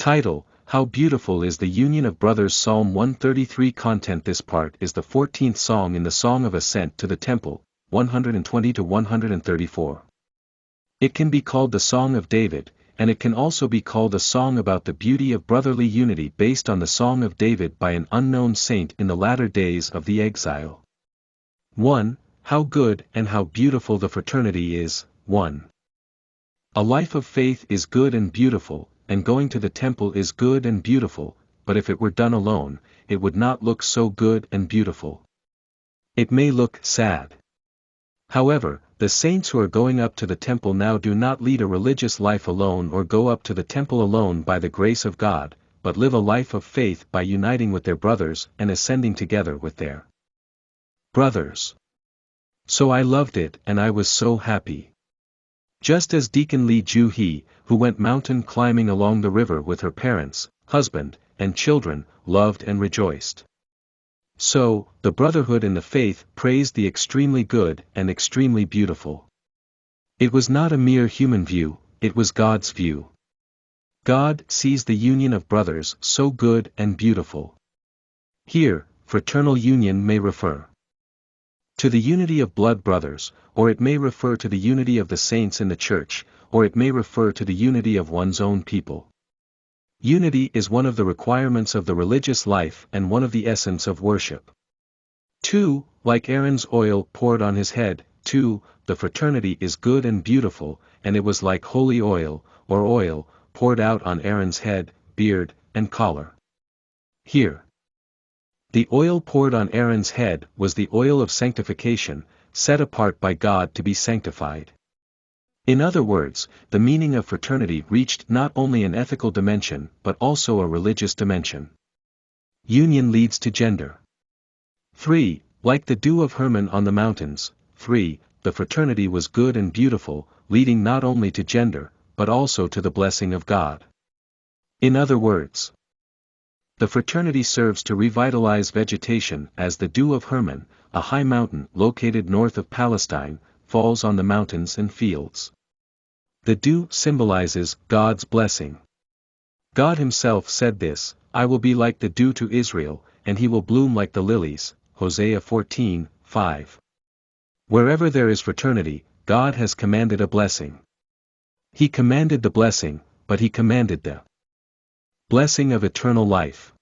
Title: How Beautiful is the Union of Brothers. Psalm 133. Content: This part is the 14th song in the Song of Ascent to the Temple, 120 to 134. It can be called the Song of David, and it can also be called a song about the beauty of brotherly unity based on the Song of David by an unknown saint in the latter days of the exile. 1. How good and how beautiful the fraternity is. 1. A life of faith is good and beautiful, and going to the temple is good and beautiful, but if it were done alone, it would not look so good and beautiful. It may look sad. However, the saints who are going up to the temple now do not lead a religious life alone or go up to the temple alone by the grace of God, but live a life of faith by uniting with their brothers and ascending together with their brothers. So I loved it and I was so happy. Just as Deacon Lee Joo-hee, who went mountain climbing along the river with her parents, husband, and children, loved and rejoiced. So, the brotherhood in the faith praised the extremely good and extremely beautiful. It was not a mere human view, it was God's view. God sees the union of brothers so good and beautiful. Here, fraternal union may refer to the unity of blood brothers, or it may refer to the unity of the saints in the church, or it may refer to the unity of one's own people. Unity is one of the requirements of the religious life and one of the essence of worship. 2. Like Aaron's oil poured on his head. 2. The fraternity is good and beautiful, and it was like holy oil, or oil, poured out on Aaron's head, beard, and collar. Here, the oil poured on Aaron's head was the oil of sanctification, set apart by God to be sanctified. In other words, the meaning of fraternity reached not only an ethical dimension but also a religious dimension. Union leads to gender. 3. Like the dew of Hermon on the mountains. 3. The fraternity was good and beautiful, leading not only to gender, but also to the blessing of God. In other words, the fraternity serves to revitalize vegetation as the dew of Hermon, a high mountain located north of Palestine, falls on the mountains and fields. The dew symbolizes God's blessing. God himself said this, "I will be like the dew to Israel, and he will bloom like the lilies." Hosea 14:5. Wherever there is fraternity, God has commanded a blessing. He commanded the blessing, but he commanded the blessing of eternal life.